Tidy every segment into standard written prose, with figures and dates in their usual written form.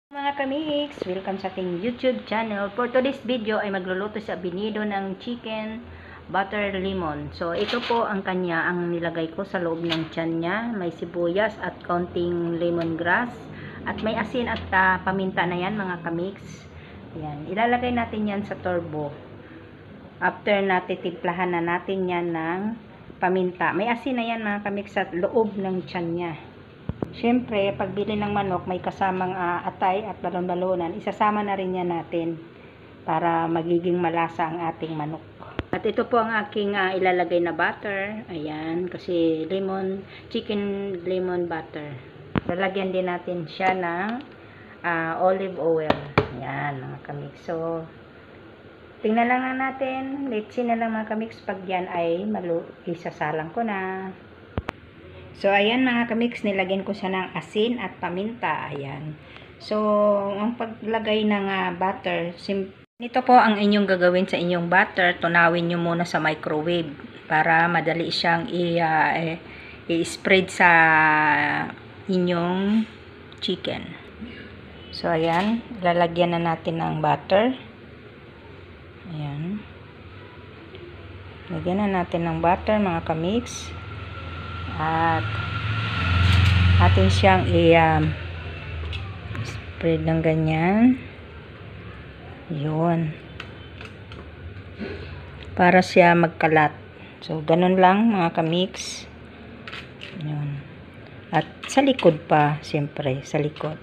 Mga kamix, welcome sa ating YouTube channel. For today's video ay magluluto sa binido ng chicken butter lemon. So ito po ang nilagay ko sa loob ng tiyan niya. May sibuyas at kaunting lemongrass at may asin at paminta na yan mga kamix. Yan, ilalagay natin yan sa turbo. After natin timplahan na natin yan ng paminta. May asin na yan mga kamix sa loob ng tiyan niya. Siyempre, pagbili ng manok, may kasamang atay at balon-balonan. Isasama na rin yan natin para magiging malasa ang ating manok. At ito po ang aking ilalagay na butter. Ayan, kasi chicken lemon butter. Lalagyan din natin siya ng olive oil. Ayan, mga kamix. So, tingnan lang natin. Let's see na lang mga kamix pag yan ay isasalang ko na. So, ayan mga kamix, nilagyan ko siya ng asin at paminta. Ayan. So, ang paglagay ng butter, ito po ang inyong gagawin sa inyong butter. Tunawin nyo muna sa microwave para madali siyang i-spread sa inyong chicken. So, ayan. Lalagyan na natin ng butter. Ayan. Lagyan na natin ng butter mga kamix. At atin siyang spread ng ganyan. Yun. Para siya magkalat. So, ganun lang mga kamix. Yun. At sa likod pa, siyempre, sa likod.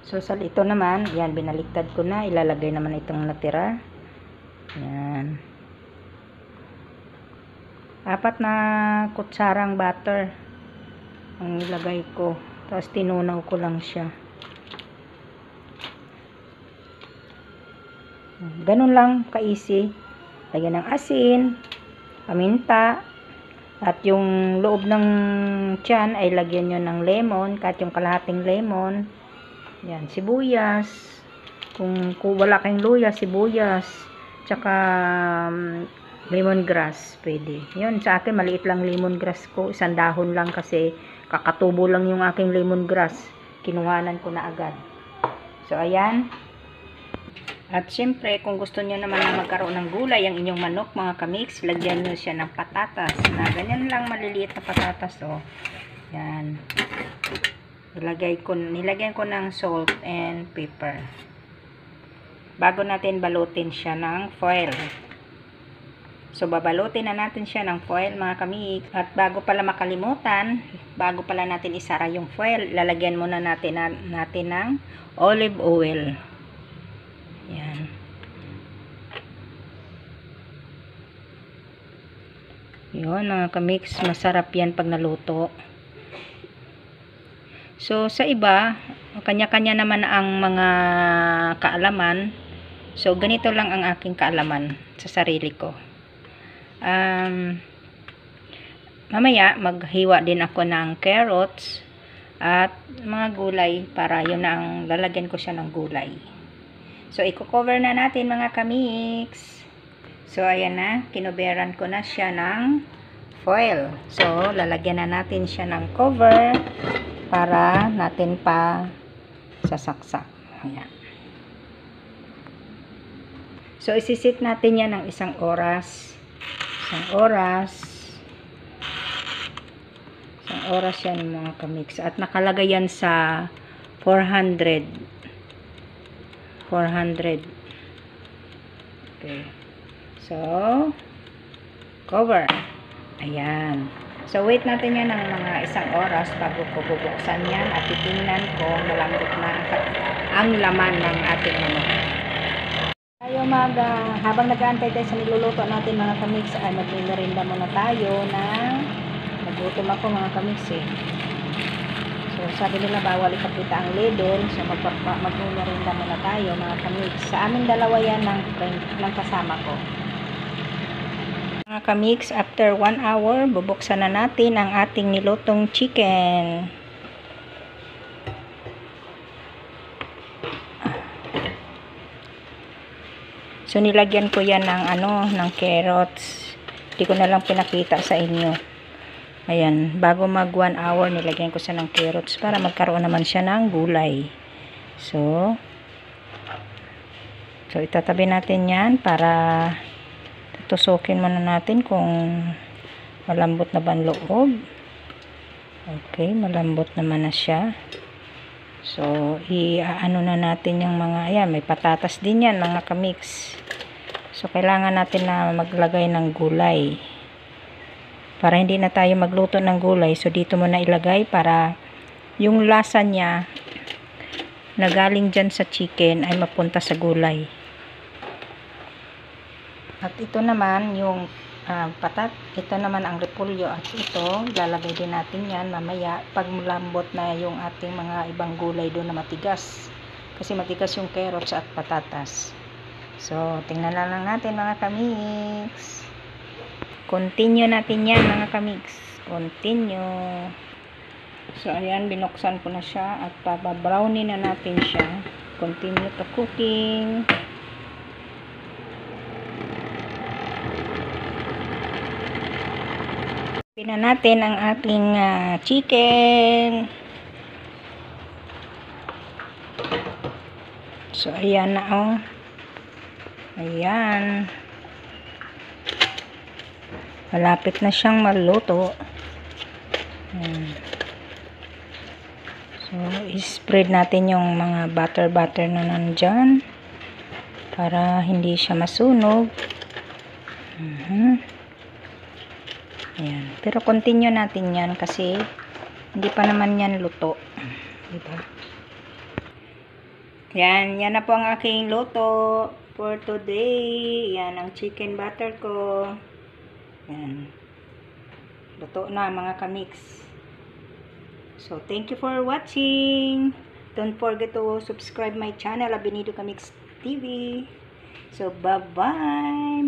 So, sa ito naman, yan, binaliktad ko na. Ilalagay naman itong natira. Yan. 4 na kutsarang butter ang ilagay ko. Tapos tinunaw ko lang siya. Ganun lang ka-easy. Lagyan ng asin, paminta, at yung loob ng tiyan ay lagyan nyo ng lemon, kahit yung kalahating lemon. Yan, sibuyas. Kung wala kayong luya, sibuyas. Tsaka lemongrass, pwede. Yun, sa akin, maliit lang lemongrass ko. 1 dahon lang kasi kakatubo lang yung aking lemongrass. Kinuhanan ko na agad. So, ayan. At syempre, kung gusto nyo naman na magkaroon ng gulay ang inyong manok, mga kamix, lagyan nyo siya ng patatas. Na ganyan lang, maliliit na patatas, oh. Yan. Nilagyan ko ng salt and pepper. Bago natin balutin siya ng foil. So, babalutin na natin siya ng foil mga kamix. At bago pala makalimutan, bago pala natin isara yung foil, lalagyan muna natin ng olive oil. Yan. Yun mga kamix, masarap yan pag naluto. So, sa iba, kanya-kanya naman ang mga kaalaman. So, ganito lang ang aking kaalaman sa sarili ko. Mamaya maghiwa din ako ng carrots at mga gulay para yun ang lalagyan ko siya ng gulay. So i-cover na natin mga kamix. So ayan na, kinuberan ko na siya ng foil. So lalagyan na natin siya ng cover para natin pa sasaksak. Ayan. So isisit natin yan ng 1 oras. 1 oras yan mga kamix. At nakalagay yan sa 400. Okay. So, cover. Ayan. So, wait natin yan ng mga 1 oras bago ko bubuksan yan at titingnan ko malambot na ang laman ng ating manok. Tayo habang nag-aantay tayo sa niluluto natin mga kamix, ay mag-merinda muna tayo ng nagutom ako mga kamix eh. So sabi nila bawal ipakita ang label, so mag-merinda muna tayo mga kamix. Sa aming dalawa yan ng kasama ko. Mga kamix, after 1 hour, bubuksan na natin ang ating nilutong chicken. So, nilagyan ko yan ng carrots. Hindi ko na lang pinakita sa inyo. Ayan, bago mag 1 hour, nilagyan ko siya ng carrots para magkaroon naman siya ng gulay. So, itatabi natin yan para tutusukin muna natin kung malambot na ba ang loob. Okay, malambot naman na siya. So, i-ano na natin yung mga, ayan, may patatas din yan, mga kamix. So, kailangan natin na maglagay ng gulay. Para hindi na tayo magluto ng gulay. So, dito mo na ilagay para yung lasa niya na galing dyan sa chicken ay mapunta sa gulay. At ito naman yung ito naman ang repolyo. At ito, ilalagay din natin yan mamaya pag malambot na yung ating mga ibang gulay doon na matigas. Kasi matigas yung carrots at patatas. So, tingnan na lang natin mga kamix. Continue natin yan mga kamix. Continue. So, ayan, binuksan ko na siya at pababrownie na natin siya. Continue to cooking. Pina natin ang ating chicken. So, ayan na oh. Ayan. Malapit na siyang maluto. So, i-spread natin yung mga butter na nandyan para hindi siya masunog. Ayan. Pero continue natin yan kasi hindi pa naman yan luto. Diba? Yan na po ang aking luto for today. Yan ang chicken butter ko. Yan. Luto na mga kamix. So, thank you for watching. Don't forget to subscribe my channel, Abinido Kamix TV. So, bye-bye.